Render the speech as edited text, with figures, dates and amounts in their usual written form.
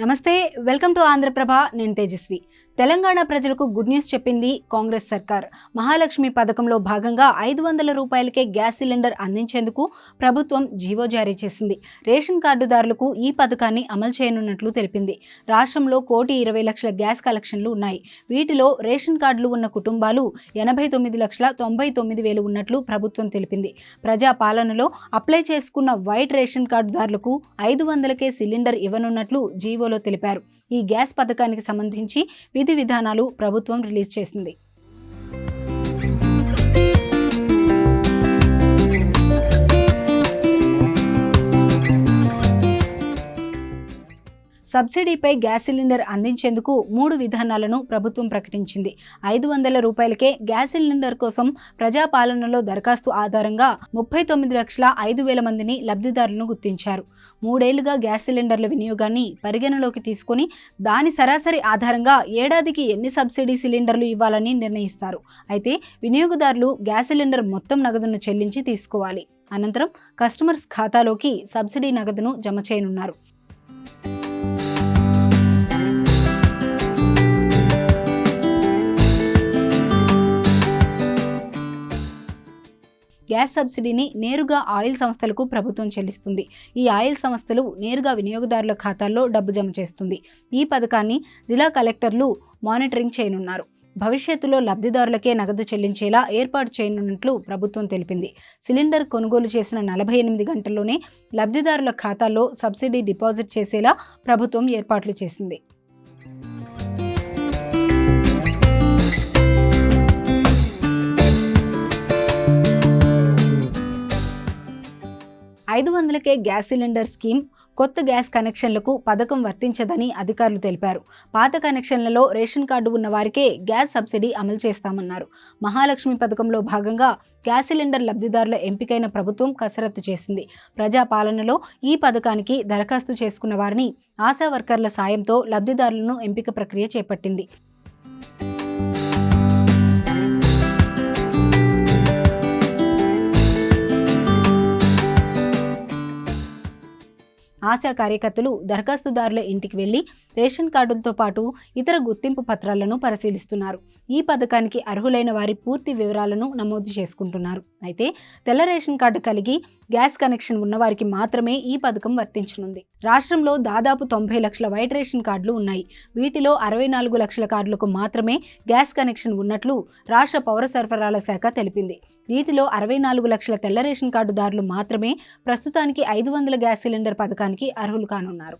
నమస్తే, welcome to Andhraprabha. నేను తేజస్వి. తెలంగాణ ప్రజలకు గుడ్ న్యూస్ చెప్పింది కాంగ్రెస్ సర్కార్. మహాలక్ష్మి పథకంలో భాగంగా 500 రూపాయలకే గ్యాస్ సిలిండర్ అందించేందుకు ప్రభుత్వం జీవో జారీ చేసింది. రేషన్ కార్డుదారులకు ఈ పథకాన్ని అమలు చేయనున్నట్లు తెలిపింది. రాష్ట్రంలో 1,20,00,000 గ్యాస్ కలెక్షన్లు ఉన్నాయి. వీటిలో రేషన్ కార్డులు ఉన్న కుటుంబాలు 89,99,000 ఉన్నట్లు ప్రభుత్వం తెలిపింది. ప్రజా పాలనలో అప్లై చేసుకున్న వైట్ రేషన్ కార్డుదారులకు 500కే సిలిండర్ ఇవ్వనున్నట్లు జీవోలో తెలిపారు. ఈ గ్యాస్ పథకానికి సంబంధించి విధి విధానాలు ప్రభుత్వం రిలీజ్ చేసింది. సబ్సిడీపై గ్యాస్ సిలిండర్ అందించేందుకు 3 విధానాలను ప్రభుత్వం ప్రకటించింది. 500 రూపాయలకే గ్యాస్ సిలిండర్ కోసం ప్రజాపాలనలో దరఖాస్తు ఆధారంగా 39,05,000 మందిని లబ్ధిదారులను గుర్తించారు. 3 ఏళ్లుగా గ్యాస్ సిలిండర్ల వినియోగాన్ని పరిగణలోకి తీసుకుని దాని సరాసరి ఆధారంగా ఏడాదికి ఎన్ని సబ్సిడీ సిలిండర్లు ఇవ్వాలని నిర్ణయిస్తారు. అయితే వినియోగదారులు గ్యాస్ సిలిండర్ మొత్తం నగదును చెల్లించి తీసుకోవాలి. అనంతరం కస్టమర్స్ ఖాతాలోకి సబ్సిడీ నగదును జమ చేయనున్నారు. గ్యాస్ సబ్సిడీని నేరుగా ఆయిల్ సంస్థలకు ప్రభుత్వం చెల్లిస్తుంది. ఈ ఆయిల్ సంస్థలు నేరుగా వినియోగదారుల ఖాతాల్లో డబ్బు జమ చేస్తుంది. ఈ పథకాన్ని జిల్లా కలెక్టర్లు మానిటరింగ్ చేయనున్నారు. భవిష్యత్తులో లబ్ధిదారులకే నగదు చెల్లించేలా ఏర్పాటు చేయనున్నట్లు ప్రభుత్వం తెలిపింది. సిలిండర్ కొనుగోలు చేసిన 48 గంటల్లోనే లబ్ధిదారుల ఖాతాల్లో సబ్సిడీ డిపాజిట్ చేసేలా ప్రభుత్వం ఏర్పాట్లు చేసింది. 500కే గ్యాస్ సిలిండర్ స్కీమ్ కొత్త గ్యాస్ కనెక్షన్లకు పథకం వర్తించదని అధికారులు తెలిపారు. పాత కనెక్షన్లలో రేషన్ కార్డు ఉన్న వారికే గ్యాస్ సబ్సిడీ అమలు చేస్తామన్నారు. మహాలక్ష్మి పథకంలో భాగంగా గ్యాస్ సిలిండర్ లబ్ధిదారుల ఎంపికైన ప్రభుత్వం కసరత్తు చేసింది. ప్రజాపాలనలో ఈ పథకానికి దరఖాస్తు చేసుకున్న వారిని ఆశా వర్కర్ల సాయంతో లబ్ధిదారులను ఎంపిక ప్రక్రియ చేపట్టింది. ఆశా కార్యకర్తలు దరఖాస్తుదారుల ఇంటికి వెళ్లి రేషన్ కార్డులతో పాటు ఇతర గుర్తింపు పత్రాలను పరిశీలిస్తున్నారు. ఈ పథకానికి అర్హులైన వారి పూర్తి వివరాలను నమోదు చేసుకుంటున్నారు. అయితే తెల్ల రేషన్ కార్డు కలిగి గ్యాస్ కనెక్షన్ ఉన్నవారికి మాత్రమే ఈ పథకం వర్తించనుంది. రాష్ట్రంలో దాదాపు 90 లక్షల వైట్ రేషన్ కార్డులు ఉన్నాయి. వీటిలో 64 లక్షల కార్డులకు మాత్రమే గ్యాస్ కనెక్షన్ ఉన్నట్లు రాష్ట్ర పౌర సరఫరాల శాఖ తెలిపింది. వీటిలో 64 లక్షల తెల్ల రేషన్ కార్డుదారులు మాత్రమే ప్రస్తుతానికి 500 గ్యాస్ సిలిండర్ పథకానికి అర్హులు కానున్నారు.